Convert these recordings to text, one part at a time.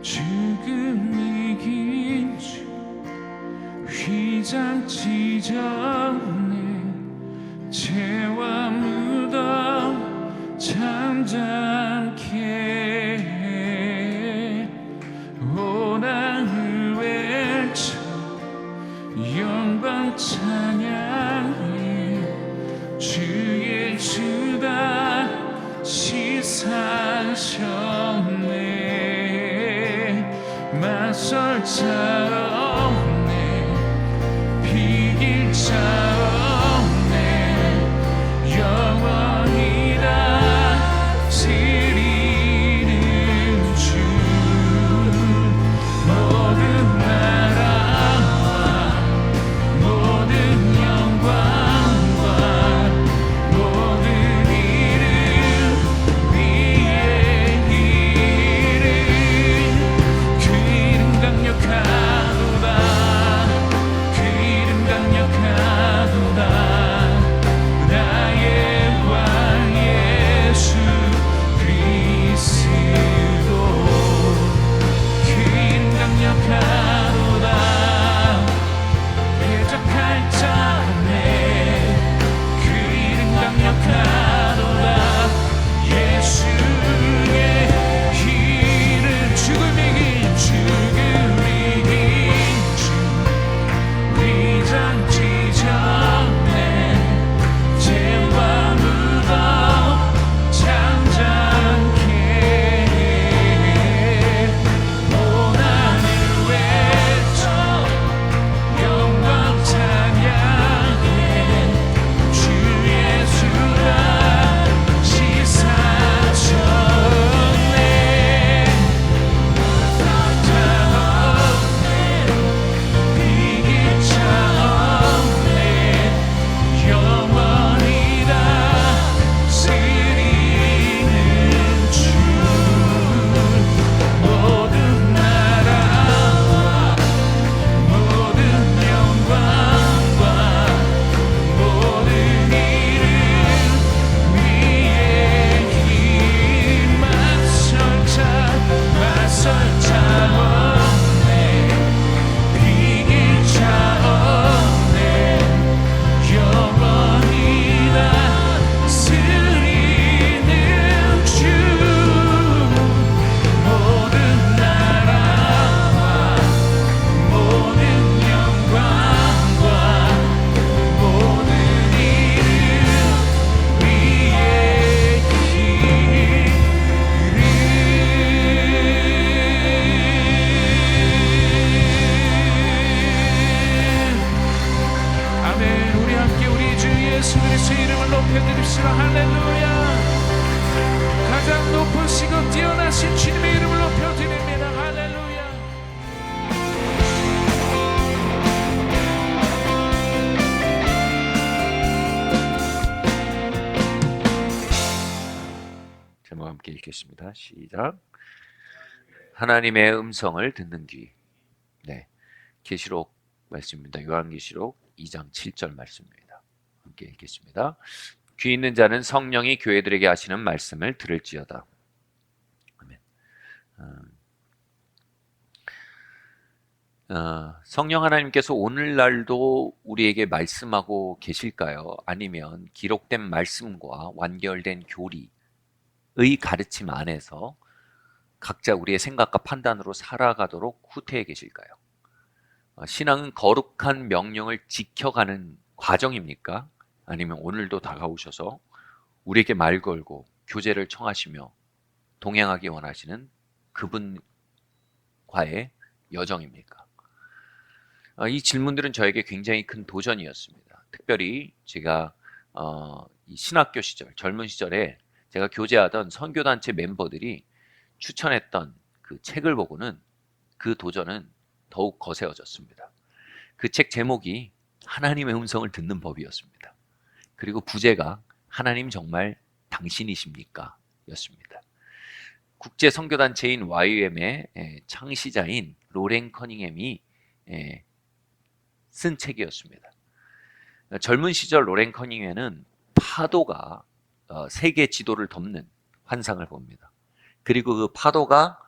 죽음 이긴 주 휘장치 전에 죄와 무덤 잠잠케 해 오랑을 외쳐 영광 찬양해 주의 주다 시사셨네 맞설 자 없네 비길 자 없네 영원히 다스리는 주 모든 나라와 모든 영광과 모든 이름 위에 이름 그 이름 강력하도다 그 이름 강력하도다 읽겠습니다. 시작. 하나님의 음성을 듣는 귀. 네, 계시록 말씀입니다. 요한계시록 2장 7절 말씀입니다. 함께 읽겠습니다. 귀 있는 자는 성령이 교회들에게 하시는 말씀을 들을지어다. 아멘. 성령 하나님께서 오늘날도 우리에게 말씀하고 계실까요? 아니면 기록된 말씀과 완결된 교리의 가르침 안에서 각자 우리의 생각과 판단으로 살아가도록 후퇴해 계실까요? 신앙은 거룩한 명령을 지켜가는 과정입니까? 아니면 오늘도 다가오셔서 우리에게 말 걸고 교제를 청하시며 동행하기 원하시는 그분과의 여정입니까? 이 질문들은 저에게 굉장히 큰 도전이었습니다. 특별히 제가 이 신학교 시절, 젊은 시절에 제가 교제하던 선교단체 멤버들이 추천했던 그 책을 보고는 그 도전은 더욱 거세어졌습니다. 그 책 제목이 하나님의 음성을 듣는 법이었습니다. 그리고 부제가 하나님 정말 당신이십니까? 였습니다. 국제 선교단체인 YUM의 창시자인 로렌 커닝햄이 쓴 책이었습니다. 젊은 시절 로렌 커닝햄은 파도가 세계 지도를 덮는 환상을 봅니다. 그리고 그 파도가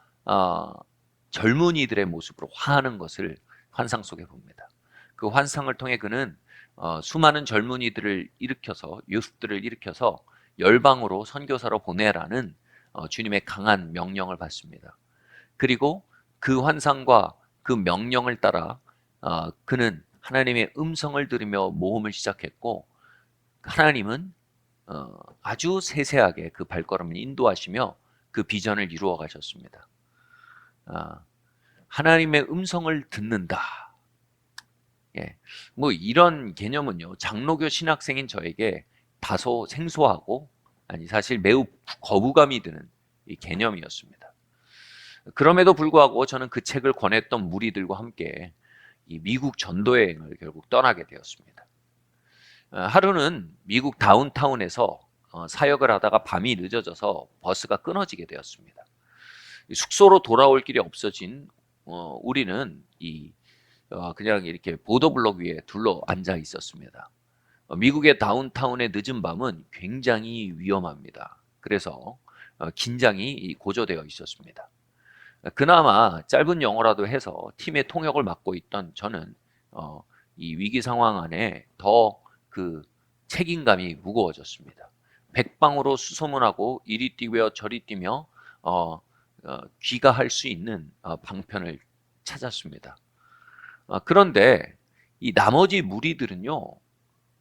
젊은이들의 모습으로 화하는 것을 환상 속에 봅니다. 그 환상을 통해 그는 수많은 젊은이들을 일으켜서 유스들을 일으켜서 열방으로 선교사로 보내라는 주님의 강한 명령을 받습니다. 그리고 그 환상과 그 명령을 따라 그는 하나님의 음성을 들으며 모험을 시작했고, 하나님은 아주 세세하게 그 발걸음을 인도하시며 그 비전을 이루어 가셨습니다. 하나님의 음성을 듣는다. 예, 뭐 이런 개념은요, 장로교 신학생인 저에게 다소 생소하고, 아니 사실 매우 거부감이 드는 이 개념이었습니다. 그럼에도 불구하고 저는 그 책을 권했던 무리들과 함께 이 미국 전도여행을 결국 떠나게 되었습니다. 하루는 미국 다운타운에서 사역을 하다가 밤이 늦어져서 버스가 끊어지게 되었습니다. 숙소로 돌아올 길이 없어진 우리는 그냥 이렇게 보도블록 위에 둘러 앉아 있었습니다. 미국의 다운타운의 늦은 밤은 굉장히 위험합니다. 그래서 긴장이 고조되어 있었습니다. 그나마 짧은 영어라도 해서 팀의 통역을 맡고 있던 저는 이 위기 상황 안에 더 그 책임감이 무거워졌습니다. 백방으로 수소문하고 이리 뛰며 저리 뛰며 귀가할 수 있는 방편을 찾았습니다. 그런데 이 나머지 무리들은요,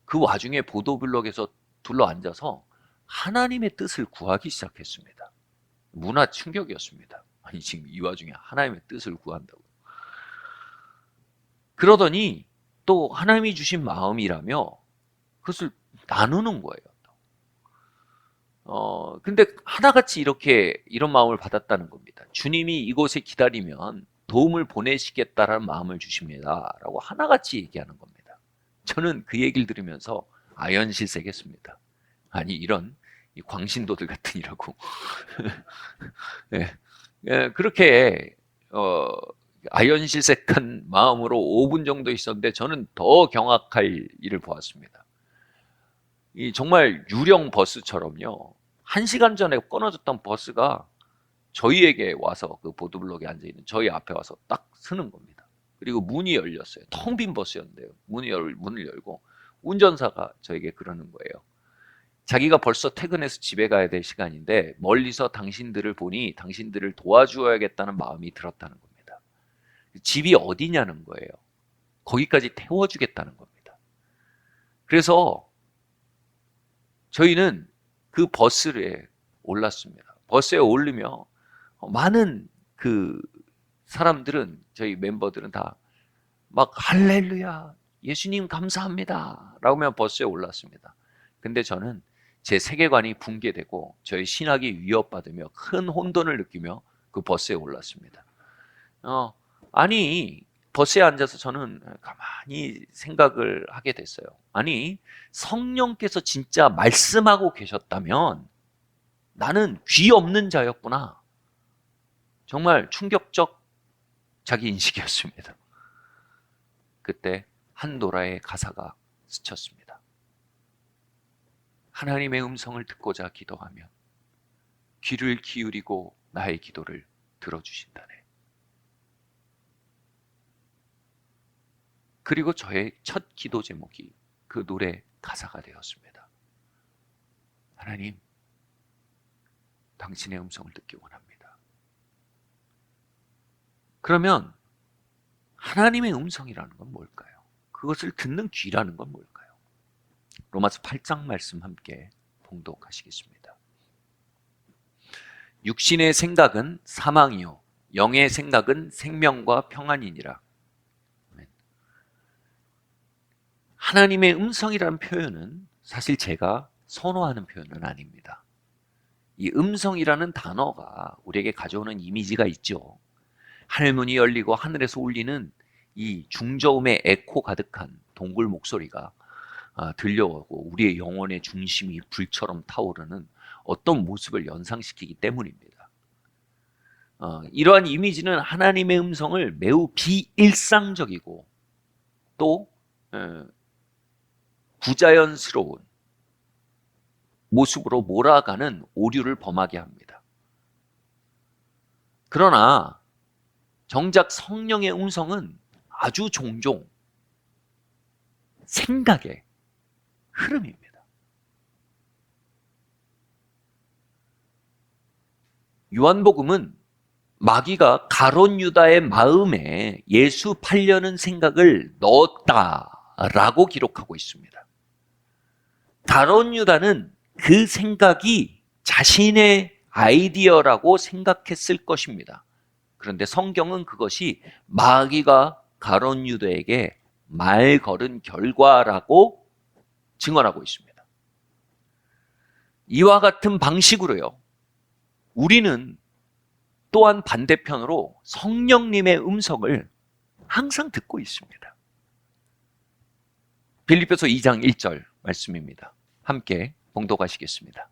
그 와중에 보도블록에서 둘러 앉아서 하나님의 뜻을 구하기 시작했습니다. 문화 충격이었습니다. 아니 지금 이 와중에 하나님의 뜻을 구한다고. 그러더니 또 하나님이 주신 마음이라며 그것을 나누는 거예요. 근데 하나같이 이런 마음을 받았다는 겁니다. 주님이 이곳에 기다리면 도움을 보내시겠다라는 마음을 주십니다. 라고 하나같이 얘기하는 겁니다. 저는 그 얘기를 들으면서 아연실색했습니다. 아니 이런 이 광신도들 같으니라고. 네. 그렇게 아연실색한 마음으로 5분 정도 있었는데 저는 더 경악할 일을 보았습니다. 정말 유령 버스처럼요, 1시간 전에 끊어졌던 버스가 저희에게 와서 그 보도블록에 앉아있는 저희 앞에 와서 딱 서는 겁니다. 그리고 문이 열렸어요. 텅 빈 버스였는데요, 문을 열고 운전사가 저에게 그러는 거예요. 자기가 벌써 퇴근해서 집에 가야 될 시간인데 멀리서 당신들을 보니 당신들을 도와주어야겠다는 마음이 들었다는 겁니다. 집이 어디냐는 거예요. 거기까지 태워주겠다는 겁니다. 그래서 저희는 그 버스에 올랐습니다. 버스에 오르며 많은 그 사람들은, 저희 멤버들은 다 막 할렐루야, 예수님 감사합니다 라고 버스에 올랐습니다. 근데 저는 제 세계관이 붕괴되고 저희 신학이 위협받으며 큰 혼돈을 느끼며 그 버스에 올랐습니다. 아니 버스에 앉아서 저는 가만히 생각을 하게 됐어요. 아니 성령께서 진짜 말씀하고 계셨다면 나는 귀 없는 자였구나. 정말 충격적 자기 인식이었습니다. 그때 한도라의 가사가 스쳤습니다. 하나님의 음성을 듣고자 기도하면 귀를 기울이고 나의 기도를 들어주신다네. 그리고 저의 첫 기도 제목이 그 노래 가사가 되었습니다. 하나님, 당신의 음성을 듣기 원합니다. 그러면 하나님의 음성이라는 건 뭘까요? 그것을 듣는 귀라는 건 뭘까요? 로마서 8장 말씀 함께 봉독하시겠습니다. 육신의 생각은 사망이요 영의 생각은 생명과 평안이니라. 하나님의 음성이라는 표현은 사실 제가 선호하는 표현은 아닙니다. 이 음성이라는 단어가 우리에게 가져오는 이미지가 있죠. 하늘문이 열리고 하늘에서 울리는 이 중저음의 에코 가득한 동굴 목소리가 들려오고 우리의 영혼의 중심이 불처럼 타오르는 어떤 모습을 연상시키기 때문입니다. 이러한 이미지는 하나님의 음성을 매우 비일상적이고 또 부자연스러운 모습으로 몰아가는 오류를 범하게 합니다. 그러나 정작 성령의 음성은 아주 종종 생각의 흐름입니다. 요한복음은 마귀가 가룟 유다의 마음에 예수 팔려는 생각을 넣었다라고 기록하고 있습니다. 가룟 유다는 그 생각이 자신의 아이디어라고 생각했을 것입니다. 그런데 성경은 그것이 마귀가 가룟 유다에게 말 걸은 결과라고 증언하고 있습니다. 이와 같은 방식으로요, 우리는 또한 반대편으로 성령님의 음성을 항상 듣고 있습니다. 빌립보서 2장 1절 말씀입니다. 함께 봉독하시겠습니다.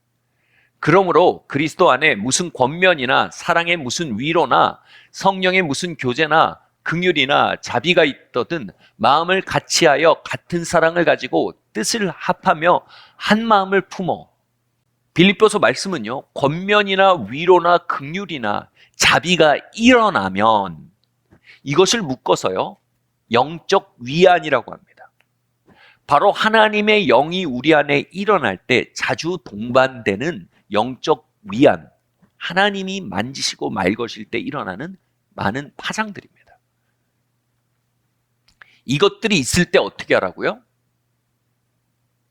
그러므로 그리스도 안에 무슨 권면이나 사랑의 무슨 위로나 성령의 무슨 교제나 긍휼이나 자비가 있거든 마음을 같이하여 같은 사랑을 가지고 뜻을 합하며 한 마음을 품어. 빌립보서 말씀은요, 권면이나 위로나 긍휼이나 자비가 일어나면 이것을 묶어서요, 영적 위안이라고 합니다. 바로 하나님의 영이 우리 안에 일어날 때 자주 동반되는 영적 위안, 하나님이 만지시고 말 거실 때 일어나는 많은 파장들입니다. 이것들이 있을 때 어떻게 하라고요?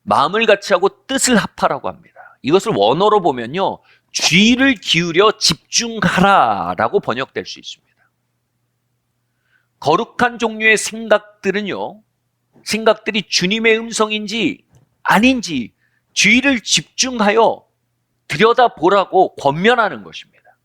마음을 같이 하고 뜻을 합하라고 합니다. 이것을 원어로 보면요, 귀를 기울여 집중하라 라고 번역될 수 있습니다. 거룩한 종류의 생각들은요, 생각들이 주님의 음성인지 아닌지 주의를 집중하여 들여다보라고 권면하는 것입니다.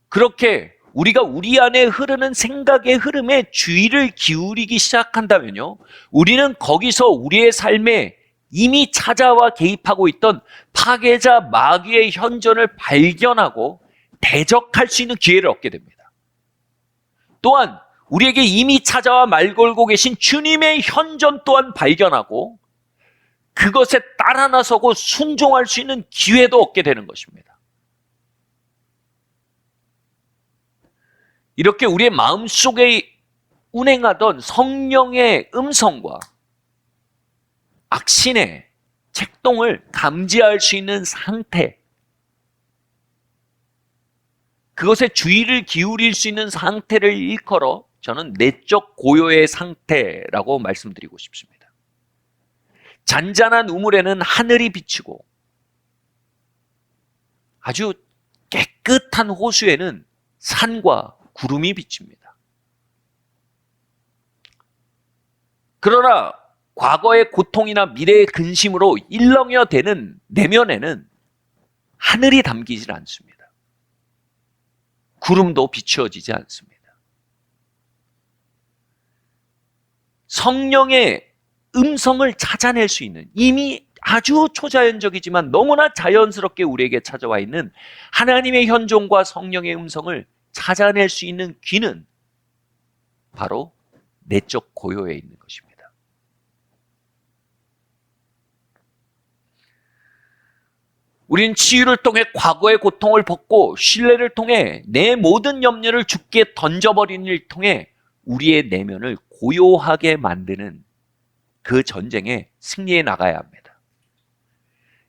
그렇게 우리가 우리 안에 흐르는 생각의 흐름에 주의를 기울이기 시작한다면요, 우리는 거기서 우리의 삶에 이미 찾아와 개입하고 있던 파괴자 마귀의 현존을 발견하고 대적할 수 있는 기회를 얻게 됩니다. 또한 우리에게 이미 찾아와 말 걸고 계신 주님의 현존 또한 발견하고 그것에 따라 나서고 순종할 수 있는 기회도 얻게 되는 것입니다. 이렇게 우리의 마음속에 운행하던 성령의 음성과 악신의 책동을 감지할 수 있는 상태, 그것에 주의를 기울일 수 있는 상태를 일컬어 저는 내적 고요의 상태라고 말씀드리고 싶습니다. 잔잔한 우물에는 하늘이 비치고 아주 깨끗한 호수에는 산과 구름이 비칩니다. 그러나 과거의 고통이나 미래의 근심으로 일렁여대는 내면에는 하늘이 담기질 않습니다. 구름도 비추어지지 않습니다. 성령의 음성을 찾아낼 수 있는, 이미 아주 초자연적이지만 너무나 자연스럽게 우리에게 찾아와 있는 하나님의 현존과 성령의 음성을 찾아낼 수 있는 귀는 바로 내적 고요에 있는 것입니다. 우린 치유를 통해 과거의 고통을 벗고 신뢰를 통해 내 모든 염려를 주께 던져버리는 일을 통해 우리의 내면을 고요하게 만드는 그 전쟁에 승리해 나가야 합니다.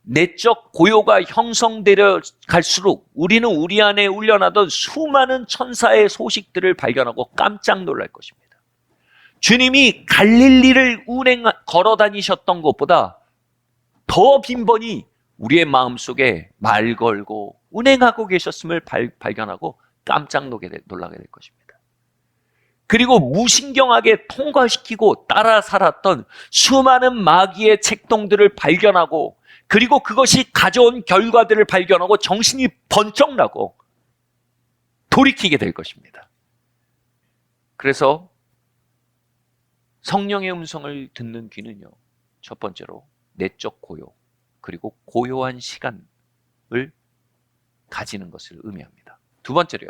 내적 고요가 형성되려 갈수록 우리는 우리 안에 울려나던 수많은 천사의 소식들을 발견하고 깜짝 놀랄 것입니다. 주님이 갈릴리를 걸어 다니셨던 것보다 더 빈번히 우리의 마음속에 말 걸고 운행하고 계셨음을 발견하고 깜짝 놀라게 될 것입니다. 그리고 무신경하게 통과시키고 따라 살았던 수많은 마귀의 책동들을 발견하고 그리고 그것이 가져온 결과들을 발견하고 정신이 번쩍 나고 돌이키게 될 것입니다. 그래서 성령의 음성을 듣는 귀는요, 첫 번째로 내적 고요, 그리고 고요한 시간을 가지는 것을 의미합니다. 두 번째로요.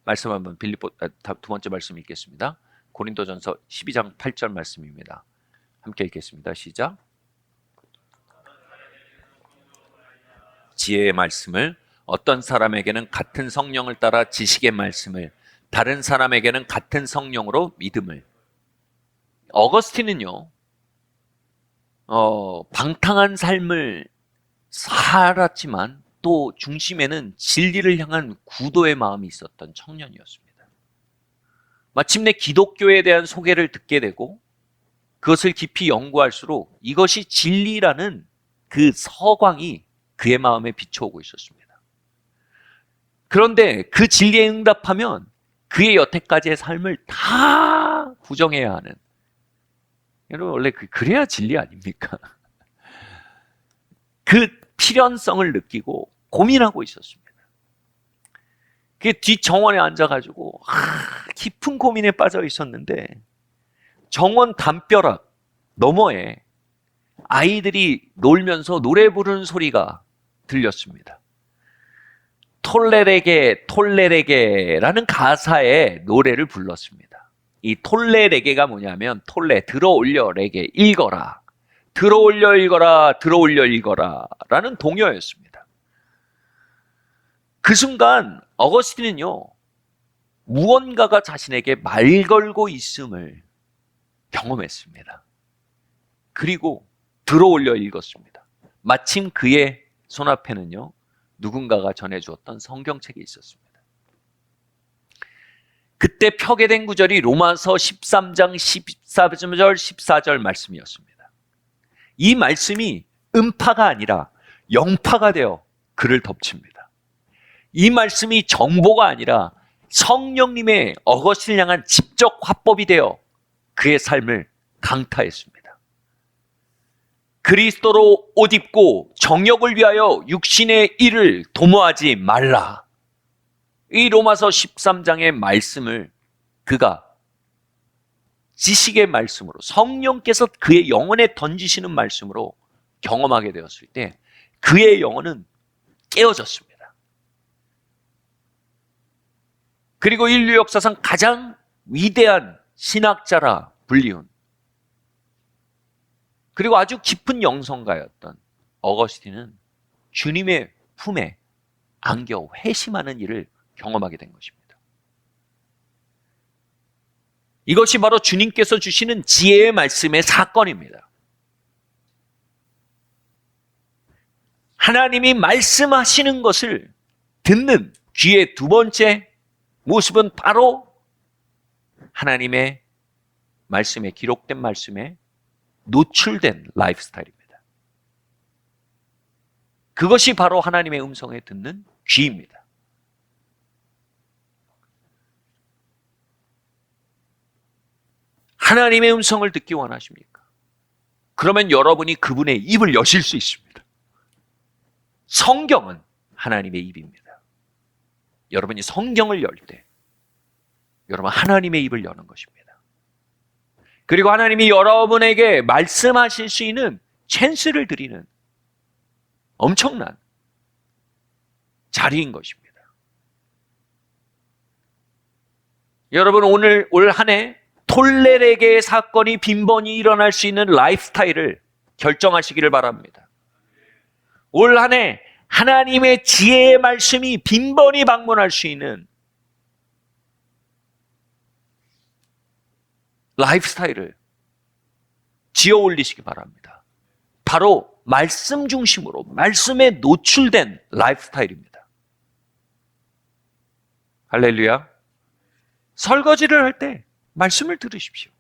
말씀 한번 두 번째 말씀 읽겠습니다. 고린도전서 12장 8절 말씀입니다. 함께 읽겠습니다. 시작. 지혜의 말씀을, 어떤 사람에게는 같은 성령을 따라 지식의 말씀을, 다른 사람에게는 같은 성령으로 믿음을. 어거스틴은요, 방탕한 삶을 살았지만 또 중심에는 진리를 향한 구도의 마음이 있었던 청년이었습니다. 마침내 기독교에 대한 소개를 듣게 되고 그것을 깊이 연구할수록 이것이 진리라는 그 서광이 그의 마음에 비춰오고 있었습니다. 그런데 그 진리에 응답하면 그의 여태까지의 삶을 다 부정해야 하는, 여러분 원래 그래야 진리 아닙니까? 그 필연성을 느끼고 고민하고 있었습니다. 그 뒷정원에 앉아가지고 깊은 고민에 빠져 있었는데 정원 담벼락 너머에 아이들이 놀면서 노래 부르는 소리가 들렸습니다. 톨레레게 톨레레게라는 가사의 노래를 불렀습니다. 이 톨레레게가 뭐냐면 톨레 들어올려 레게 읽어라, 들어올려 읽어라, 들어올려 읽어라 라는 동요였습니다. 그 순간 어거스틴은요, 무언가가 자신에게 말 걸고 있음을 경험했습니다. 그리고 들어올려 읽었습니다. 마침 그의 손앞에는요, 누군가가 전해주었던 성경책이 있었습니다. 그때 펴게 된 구절이 로마서 13장 14절 14절 말씀이었습니다. 이 말씀이 음파가 아니라 영파가 되어 그를 덮칩니다. 이 말씀이 정보가 아니라 성령님의 어거스틴을 향한 직접 화법이 되어 그의 삶을 강타했습니다. 그리스도로 옷 입고 정욕을 위하여 육신의 일을 도모하지 말라. 이 로마서 13장의 말씀을 그가 지식의 말씀으로, 성령께서 그의 영혼에 던지시는 말씀으로 경험하게 되었을 때 그의 영혼은 깨어졌습니다. 그리고 인류 역사상 가장 위대한 신학자라 불리운, 그리고 아주 깊은 영성가였던 어거스틴은 주님의 품에 안겨 회심하는 일을 경험하게 된 것입니다. 이것이 바로 주님께서 주시는 지혜의 말씀의 사건입니다. 하나님이 말씀하시는 것을 듣는 귀의 두 번째 모습은 바로 하나님의 말씀에, 기록된 말씀에 노출된 라이프 스타일입니다. 그것이 바로 하나님의 음성에 듣는 귀입니다. 하나님의 음성을 듣기 원하십니까? 그러면 여러분이 그분의 입을 여실 수 있습니다. 성경은 하나님의 입입니다. 여러분이 성경을 열 때 여러분 하나님의 입을 여는 것입니다. 그리고 하나님이 여러분에게 말씀하실 수 있는 찬스를 드리는 엄청난 자리인 것입니다. 여러분, 올 한 해 톨레르게의 사건이 빈번히 일어날 수 있는 라이프스타일을 결정하시기를 바랍니다. 올 한 해 하나님의 지혜의 말씀이 빈번히 방문할 수 있는 라이프스타일을 지어 올리시기 바랍니다. 바로 말씀 중심으로, 말씀에 노출된 라이프스타일입니다. 할렐루야. 설거지를 할 때 말씀을 들으십시오.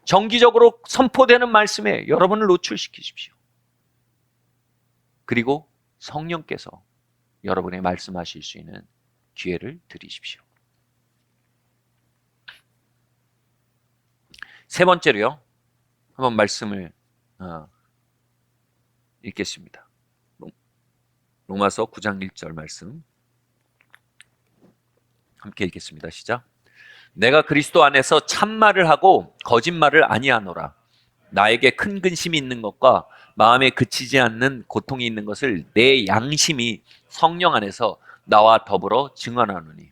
정기적으로 선포되는 말씀에 여러분을 노출시키십시오. 그리고 성령께서 여러분의 말씀하실 수 있는 기회를 드리십시오. 세 번째로요, 한번 말씀을 읽겠습니다. 로마서 9장 1절 말씀 함께 읽겠습니다. 시작. 내가 그리스도 안에서 참말을 하고 거짓말을 아니하노라. 나에게 큰 근심이 있는 것과 마음에 그치지 않는 고통이 있는 것을 내 양심이 성령 안에서 나와 더불어 증언하노니.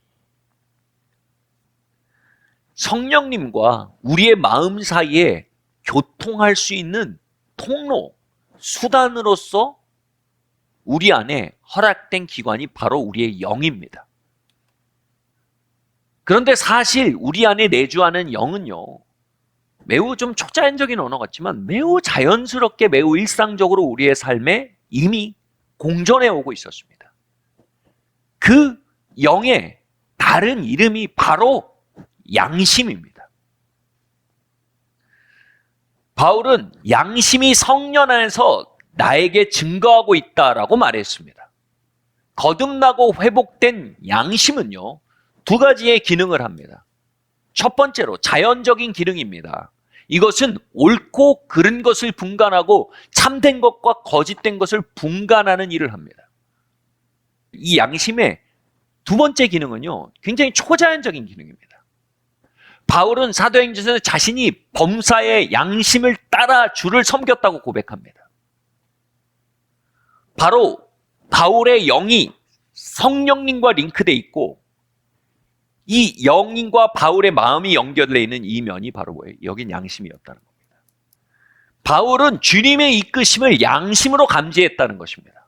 성령님과 우리의 마음 사이에 교통할 수 있는 통로, 수단으로서 우리 안에 허락된 기관이 바로 우리의 영입니다. 그런데 사실 우리 안에 내주하는 영은요, 매우 좀 초자연적인 언어 같지만 매우 자연스럽게, 매우 일상적으로 우리의 삶에 이미 공존해 오고 있었습니다. 그 영의 다른 이름이 바로 양심입니다. 바울은 양심이 성령 안에서 나에게 증거하고 있다라고 말했습니다. 거듭나고 회복된 양심은요, 두 가지의 기능을 합니다. 첫 번째로 자연적인 기능입니다. 이것은 옳고 그른 것을 분간하고 참된 것과 거짓된 것을 분간하는 일을 합니다. 이 양심의 두 번째 기능은요, 굉장히 초자연적인 기능입니다. 바울은 사도행전에서 자신이 범사의 양심을 따라 주를 섬겼다고 고백합니다. 바로 바울의 영이 성령님과 링크되어 있고, 이 영인과 바울의 마음이 연결되어 있는 이 면이 바로 뭐예요? 여긴 양심이었다는 겁니다. 바울은 주님의 이끄심을 양심으로 감지했다는 것입니다.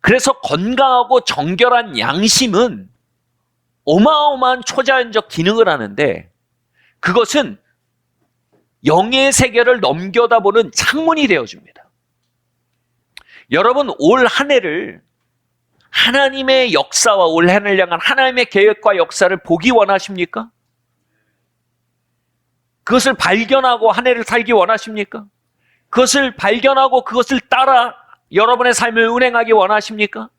그래서 건강하고 정결한 양심은 어마어마한 초자연적 기능을 하는데, 그것은 영의 세계를 넘겨다보는 창문이 되어줍니다. 여러분, 올 한 해를 하나님의 역사와 올 한 해를 향한 하나님의 계획과 역사를 보기 원하십니까? 그것을 발견하고 한 해를 살기 원하십니까? 그것을 발견하고 그것을 따라 여러분의 삶을 운행하기 원하십니까?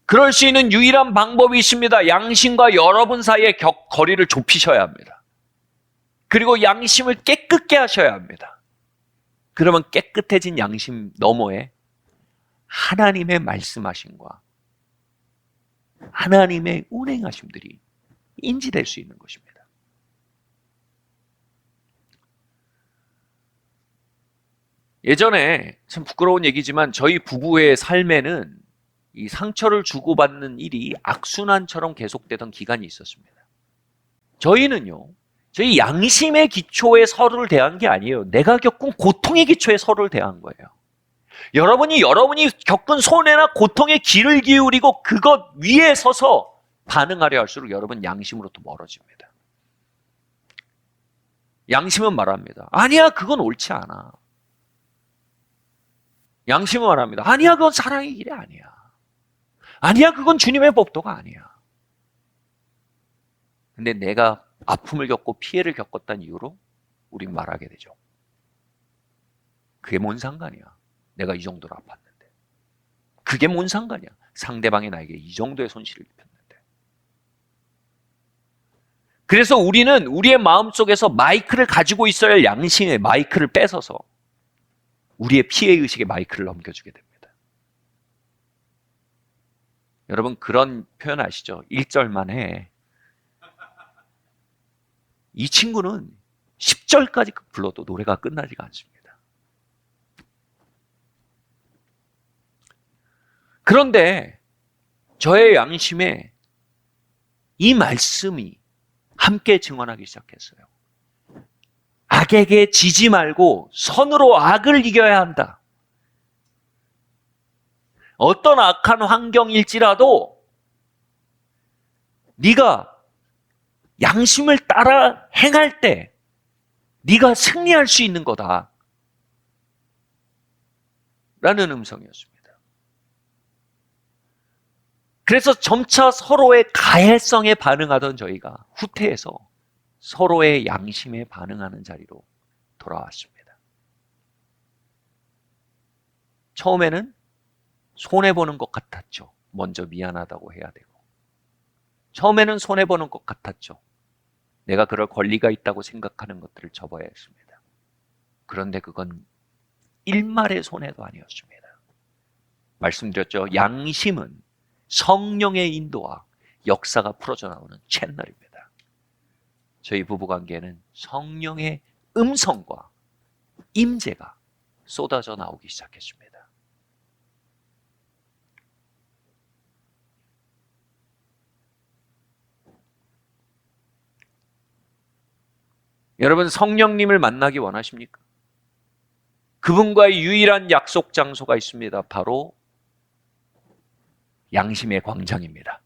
그럴 수 있는 유일한 방법이 있습니다. 양심과 여러분 사이의 거리를 좁히셔야 합니다. 그리고 양심을 깨끗게 하셔야 합니다. 그러면 깨끗해진 양심 너머에 하나님의 말씀하심과 하나님의 운행하심들이 인지될 수 있는 것입니다. 예전에 참 부끄러운 얘기지만 저희 부부의 삶에는 이 상처를 주고받는 일이 악순환처럼 계속되던 기간이 있었습니다. 저희는요, 저희 양심의 기초에 서로를 대한 게 아니에요. 내가 겪은 고통의 기초에 서로를 대한 거예요. 여러분이 겪은 손해나 고통에 귀를 기울이고 그것 위에 서서 반응하려 할수록 여러분 양심으로부터 멀어집니다. 양심은 말합니다. 아니야, 그건 옳지 않아. 양심은 말합니다. 아니야, 그건 사랑의 길이 아니야. 아니야, 그건 주님의 법도가 아니야. 근데 내가 아픔을 겪고 피해를 겪었다는 이유로 우린 말하게 되죠. 그게 뭔 상관이야. 내가 이 정도로 아팠는데. 그게 뭔 상관이야. 상대방이 나에게 이 정도의 손실을 입혔는데. 그래서 우리는 우리의 마음속에서 마이크를 가지고 있어야 할 양심의 마이크를 뺏어서 우리의 피해의식의 마이크를 넘겨주게 됩니다. 여러분, 그런 표현 아시죠? 1절만 해. 이 친구는 10절까지 불러도 노래가 끝나지가 않습니다. 그런데 저의 양심에 이 말씀이 함께 증언하기 시작했어요. 악에게 지지 말고 선으로 악을 이겨야 한다. 어떤 악한 환경일지라도 네가 양심을 따라 행할 때 네가 승리할 수 있는 거다. 라는 음성이었습니다. 그래서 점차 서로의 가해성에 반응하던 저희가 후퇴해서 서로의 양심에 반응하는 자리로 돌아왔습니다. 처음에는 손해보는 것 같았죠. 먼저 미안하다고 해야 되고. 처음에는 손해보는 것 같았죠. 내가 그럴 권리가 있다고 생각하는 것들을 접어야 했습니다. 그런데 그건 일말의 손해도 아니었습니다. 말씀드렸죠. 양심은 성령의 인도와 역사가 풀어져 나오는 채널입니다. 저희 부부관계에는 성령의 음성과 임재가 쏟아져 나오기 시작했습니다. 여러분, 성령님을 만나기 원하십니까? 그분과의 유일한 약속 장소가 있습니다. 바로 양심의 광장입니다.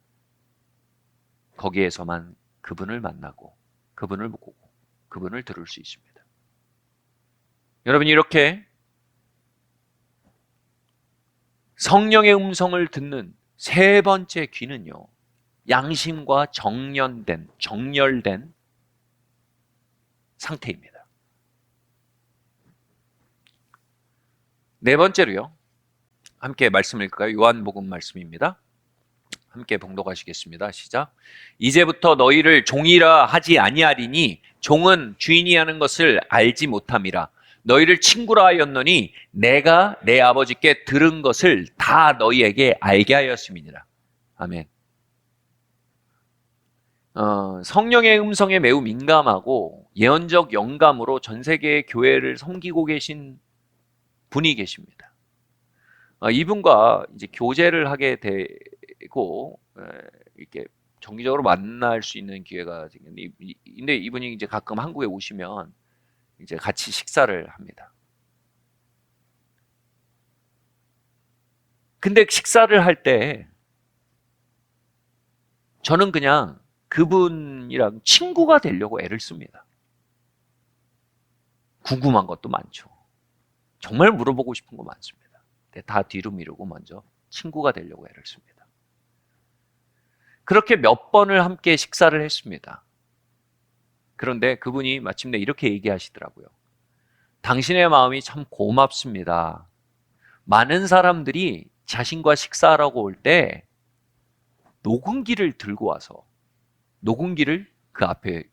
거기에서만 그분을 만나고 그분을 보고 그분을 들을 수 있습니다. 여러분, 이렇게 성령의 음성을 듣는 세 번째 귀는요, 양심과 정렬된 상태입니다. 네 번째로요, 함께 말씀 읽을까요? 요한복음 말씀입니다. 함께 봉독하시겠습니다. 시작. 이제부터 너희를 종이라 하지 아니하리니 종은 주인이 하는 것을 알지 못함이라. 너희를 친구라 하였노니 내가 내 아버지께 들은 것을 다 너희에게 알게 하였음이니라. 아멘. 성령의 음성에 매우 민감하고 예언적 영감으로 전 세계의 교회를 섬기고 계신 분이 계십니다. 이분과 이제 교제를 하게 되고 이렇게 정기적으로 만날 수 있는 기회가 생겼는데, 근데 이분이 이제 가끔 한국에 오시면 이제 같이 식사를 합니다. 근데 식사를 할 때 저는 그냥 그분이랑 친구가 되려고 애를 씁니다. 궁금한 것도 많죠. 정말 물어보고 싶은 거 많습니다. 근데 다 뒤로 미루고 먼저 친구가 되려고 애를 씁니다. 그렇게 몇 번을 함께 식사를 했습니다. 그런데 그분이 마침내 이렇게 얘기하시더라고요. 당신의 마음이 참 고맙습니다. 많은 사람들이 자신과 식사하라고 올 때 녹음기를 들고 와서 녹음기를 그 앞에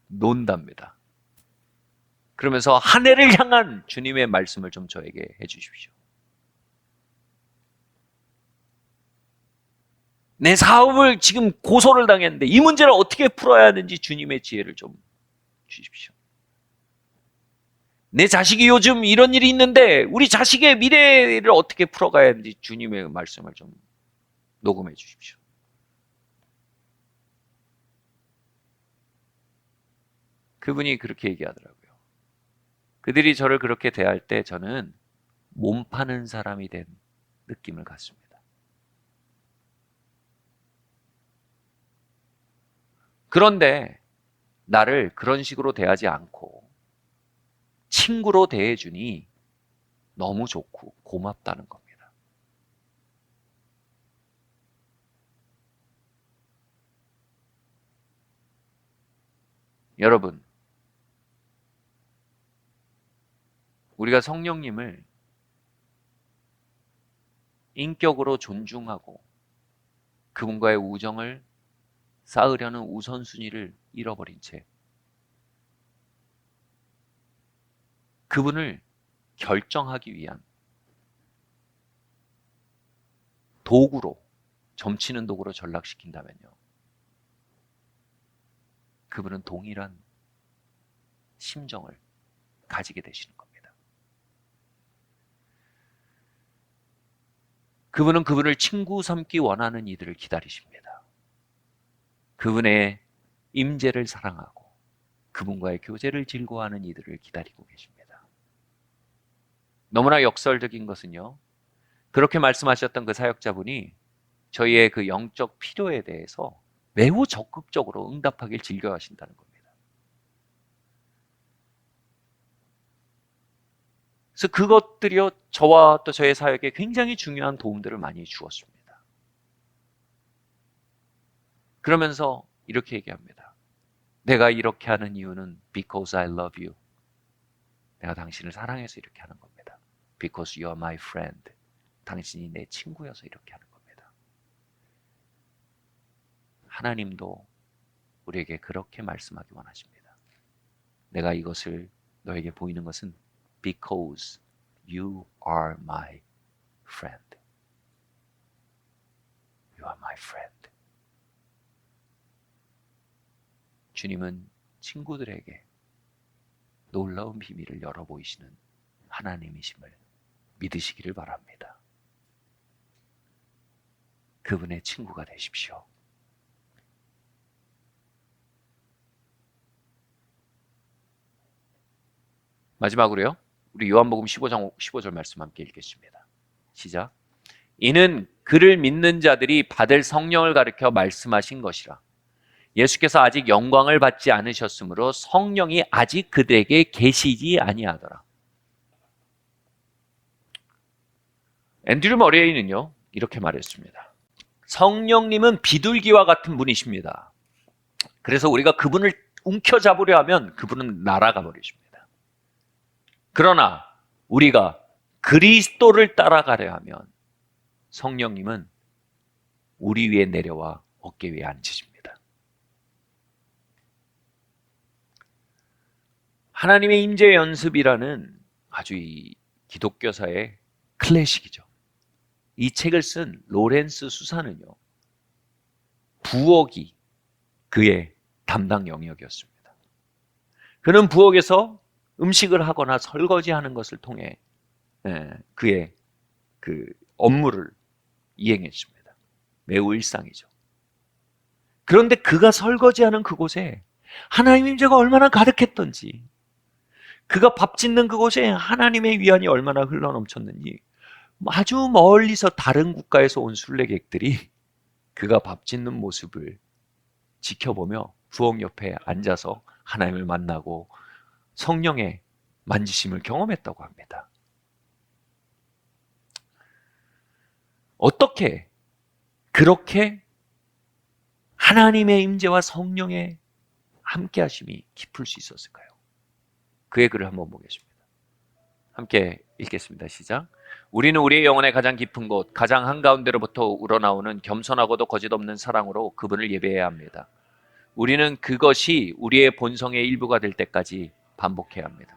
놓는답니다. 그러면서 한 해를 향한 주님의 말씀을 좀 저에게 해주십시오. 내 사업을 지금 고소를 당했는데 이 문제를 어떻게 풀어야 하는지 주님의 지혜를 좀 주십시오. 내 자식이 요즘 이런 일이 있는데 우리 자식의 미래를 어떻게 풀어가야 하는지 주님의 말씀을 좀 녹음해 주십시오. 그분이 그렇게 얘기하더라고요. 그들이 저를 그렇게 대할 때 저는 몸 파는 사람이 된 느낌을 갖습니다. 그런데 나를 그런 식으로 대하지 않고 친구로 대해주니 너무 좋고 고맙다는 겁니다. 여러분, 우리가 성령님을 인격으로 존중하고 그분과의 우정을 쌓으려는 우선순위를 잃어버린 채 그분을 결정하기 위한 도구로, 점치는 도구로 전락시킨다면요, 그분은 동일한 심정을 가지게 되시는 겁니다. 그분은 그분을 친구 삼기 원하는 이들을 기다리십니다. 그분의 임재를 사랑하고 그분과의 교제를 즐거워하는 이들을 기다리고 계십니다. 너무나 역설적인 것은요, 그렇게 말씀하셨던 그 사역자분이 저희의 그 영적 필요에 대해서 매우 적극적으로 응답하길 즐겨하신다는 겁니다. 그래서 그것들이요, 저와 또 저의 사역에 굉장히 중요한 도움들을 많이 주었습니다. 그러면서 이렇게 얘기합니다. 내가 이렇게 하는 이유는 because I love you. 내가 당신을 사랑해서 이렇게 하는 겁니다. Because you are my friend. 당신이 내 친구여서 이렇게 하는 겁니다. 하나님도 우리에게 그렇게 말씀하기 원하십니다. 내가 이것을 너에게 보이는 것은 because you are my friend. You are my friend. 주님은 친구들에게 놀라운 비밀을 열어 보이시는 하나님이심을 믿으시기를 바랍니다. 그분의 친구가 되십시오. 마지막으로요, 우리 요한복음 15장 15절 말씀 함께 읽겠습니다. 시작. 이는 그를 믿는 자들이 받을 성령을 가리켜 말씀하신 것이라. 예수께서 아직 영광을 받지 않으셨으므로 성령이 아직 그들에게 계시지 아니하더라. 앤드류 머레이는요, 이렇게 말했습니다. 성령님은 비둘기와 같은 분이십니다. 그래서 우리가 그분을 움켜잡으려 하면 그분은 날아가 버리십니다. 그러나 우리가 그리스도를 따라가려 하면 성령님은 우리 위에 내려와 어깨 위에 앉으십니다. 하나님의 임재 연습이라는 아주 이 기독교사의 클래식이죠. 이 책을 쓴 로렌스 수사는요, 부엌이 그의 담당 영역이었습니다. 그는 부엌에서 음식을 하거나 설거지하는 것을 통해 그의 그 업무를 이행했습니다. 매우 일상이죠. 그런데 그가 설거지하는 그곳에 하나님의 임재가 얼마나 가득했던지, 그가 밥 짓는 그곳에 하나님의 위안이 얼마나 흘러넘쳤는지, 아주 멀리서 다른 국가에서 온 순례객들이 그가 밥 짓는 모습을 지켜보며 부엌 옆에 앉아서 하나님을 만나고 성령의 만지심을 경험했다고 합니다. 어떻게 그렇게 하나님의 임재와 성령의 함께하심이 깊을 수 있었을까요? 그의 글을 한번 보겠습니다. 함께 읽겠습니다. 시작. 우리는 우리의 영혼의 가장 깊은 곳, 가장 한가운데로부터 우러나오는 겸손하고도 거짓없는 사랑으로 그분을 예배해야 합니다. 우리는 그것이 우리의 본성의 일부가 될 때까지 반복해야 합니다.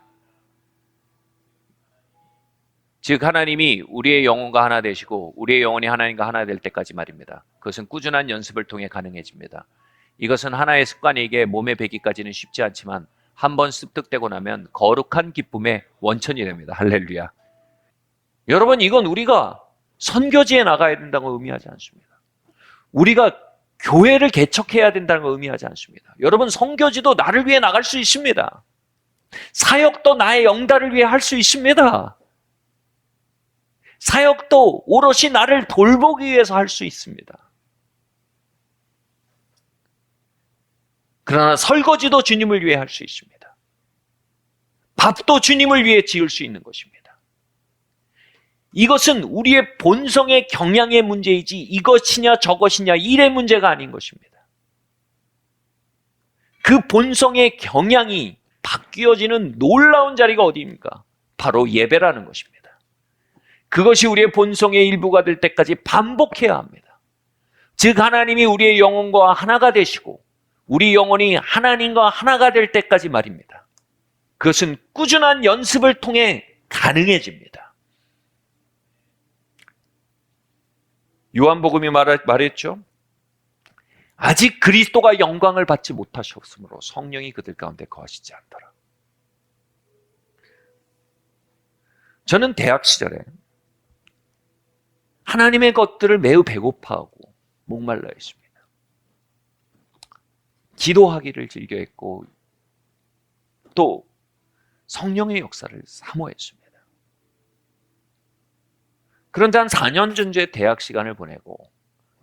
즉 하나님이 우리의 영혼과 하나 되시고 우리의 영혼이 하나님과 하나 될 때까지 말입니다. 그것은 꾸준한 연습을 통해 가능해집니다. 이것은 하나의 습관에게 몸에 배기까지는 쉽지 않지만 한번 습득되고 나면 거룩한 기쁨의 원천이 됩니다. 할렐루야. 여러분, 이건 우리가 선교지에 나가야 된다고 의미하지 않습니다. 우리가 교회를 개척해야 된다는 걸 의미하지 않습니다. 여러분, 선교지도 나를 위해 나갈 수 있습니다. 사역도 나의 영달을 위해 할 수 있습니다. 사역도 오롯이 나를 돌보기 위해서 할 수 있습니다. 그러나 설거지도 주님을 위해 할 수 있습니다. 밥도 주님을 위해 지을 수 있는 것입니다. 이것은 우리의 본성의 경향의 문제이지 이것이냐 저것이냐 일의 문제가 아닌 것입니다. 그 본성의 경향이 바뀌어지는 놀라운 자리가 어디입니까? 바로 예배라는 것입니다. 그것이 우리의 본성의 일부가 될 때까지 반복해야 합니다. 즉 하나님이 우리의 영혼과 하나가 되시고 우리 영혼이 하나님과 하나가 될 때까지 말입니다. 그것은 꾸준한 연습을 통해 가능해집니다. 요한복음이 말했죠. 아직 그리스도가 영광을 받지 못하셨으므로 성령이 그들 가운데 거하시지 않더라. 저는 대학 시절에 하나님의 것들을 매우 배고파하고 목말라 했습니다. 기도하기를 즐겨했고 또 성령의 역사를 사모했습니다. 그런데 한 4년 전에 대학 시간을 보내고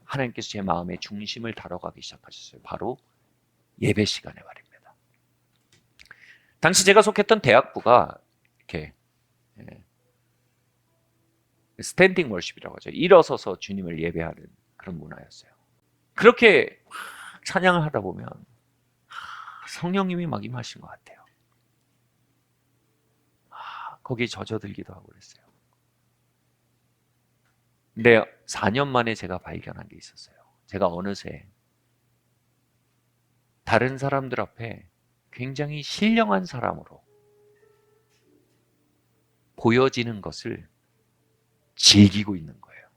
하나님께서 제 마음의 중심을 다뤄가기 시작하셨어요. 바로 예배 시간에 말입니다. 당시 제가 속했던 대학부가 이렇게 스탠딩 월십이라고 하죠. 일어서서 주님을 예배하는 그런 문화였어요. 그렇게 막 찬양을 하다 보면 성령님이 막 임하신 것 같아요. 거기에 젖어들기도 하고 그랬어요. 근데 4년 만에 제가 발견한 게 있었어요. 제가 어느새 다른 사람들 앞에 굉장히 신령한 사람으로 보여지는 것을 즐기고 있는 거예요.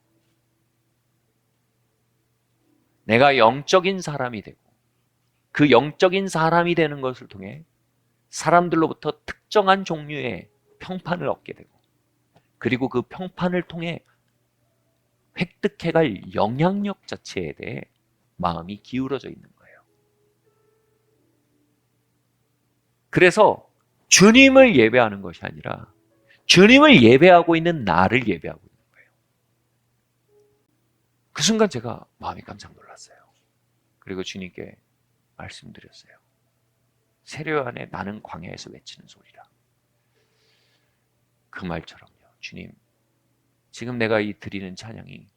내가 영적인 사람이 되고 그 영적인 사람이 되는 것을 통해 사람들로부터 특정한 종류의 평판을 얻게 되고 그리고 그 평판을 통해 획득해갈 영향력 자체에 대해 마음이 기울어져 있는 거예요. 그래서 주님을 예배하는 것이 아니라 주님을 예배하고 있는 나를 예배하고 있는 거예요. 그 순간 제가 마음이 깜짝 놀랐어요. 그리고 주님께 말씀드렸어요. 세례 안에 나는 광야에서 외치는 소리라. 그 말처럼요. 주님, 지금 내가 이 드리는 찬양이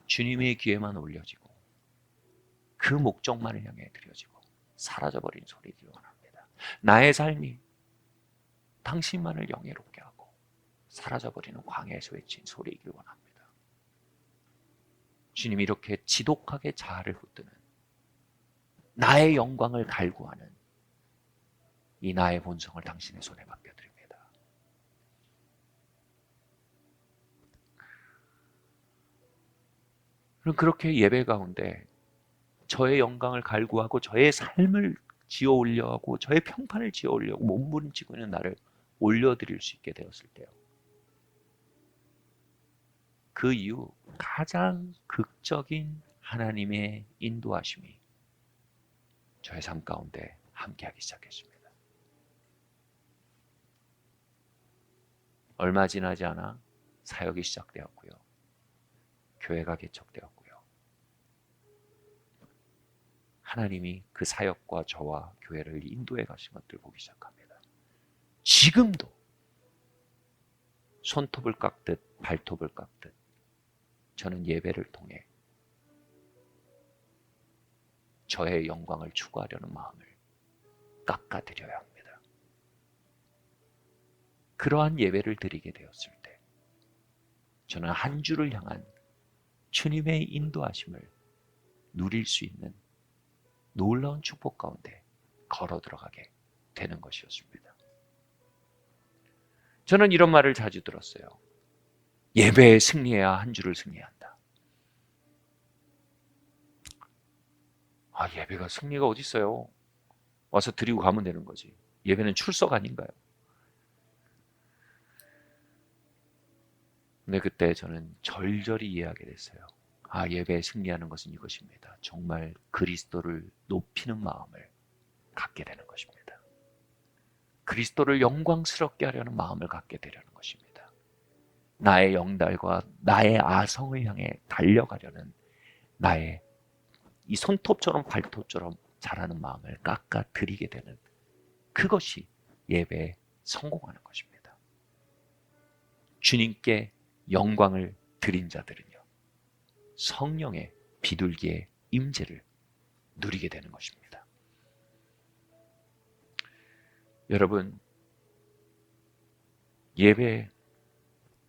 주님의 귀에만 올려지고 그 목적만을 향해 드려지고 사라져버린 소리를 원합니다. 나의 삶이 당신만을 영예롭게 하고 사라져버리는 광야에서 외친 소리이길 원합니다. 주님, 이렇게 지독하게 자아를 흩뜨는 나의 영광을 갈구하는 이 나의 본성을 당신의 손에 맡겨드립니다. 그렇게 예배 가운데 저의 영광을 갈구하고 저의 삶을 지어 올려하고 저의 평판을 지어 올려고 몸부림치고 있는 나를 올려드릴 수 있게 되었을 때요. 그 이후 가장 극적인 하나님의 인도하심이 저의 삶 가운데 함께하기 시작했습니다. 얼마 지나지 않아 사역이 시작되었고요. 교회가 개척되었고요. 하나님이 그 사역과 저와 교회를 인도해 가신 것들을 보기 시작합니다. 지금도 손톱을 깎듯 발톱을 깎듯 저는 예배를 통해 저의 영광을 추구하려는 마음을 깎아드려야 합니다. 그러한 예배를 드리게 되었을 때 저는 한 주를 향한 주님의 인도하심을 누릴 수 있는 놀라운 축복 가운데 걸어 들어가게 되는 것이었습니다. 저는 이런 말을 자주 들었어요. 예배에 승리해야 한 주를 승리한다. 예배가 승리가 어디 있어요? 와서 드리고 가면 되는 거지. 예배는 출석 아닌가요? 근데 그때 저는 절절히 이해하게 됐어요. 예배에 승리하는 것은 이것입니다. 정말 그리스도를 높이는 마음을 갖게 되는 것입니다. 그리스도를 영광스럽게 하려는 마음을 갖게 되려는 것입니다. 나의 영달과 나의 아성을 향해 달려가려는 나의 이 손톱처럼 발톱처럼 자라는 마음을 깎아드리게 되는 그것이 예배에 성공하는 것입니다. 주님께 영광을 드린 자들은요, 성령의 비둘기의 임재를 누리게 되는 것입니다. 여러분, 예배에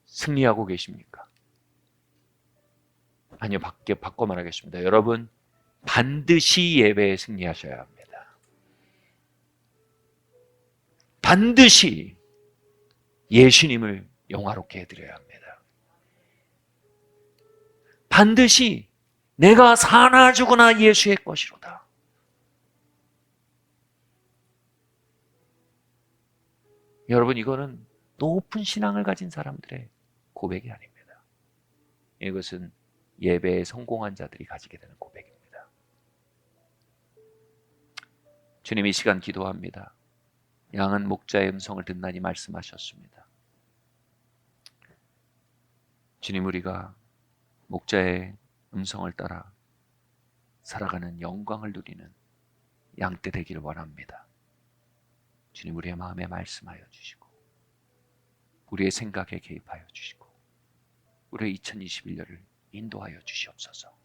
승리하고 계십니까? 아니요, 바꿔 말하겠습니다. 여러분, 반드시 예배에 승리하셔야 합니다. 반드시 예수님을 영화롭게 해드려야 합니다. 반드시 내가 사나 죽으나 예수의 것이로다. 여러분, 이거는 높은 신앙을 가진 사람들의 고백이 아닙니다. 이것은 예배에 성공한 자들이 가지게 되는 고백입니다. 주님, 이 시간 기도합니다. 양은 목자의 음성을 듣나니 말씀하셨습니다. 주님, 우리가 목자의 음성을 따라 살아가는 영광을 누리는 양떼 되기를 원합니다. 주님, 우리의 마음에 말씀하여 주시고 우리의 생각에 개입하여 주시고 우리의 2021년을 인도하여 주시옵소서.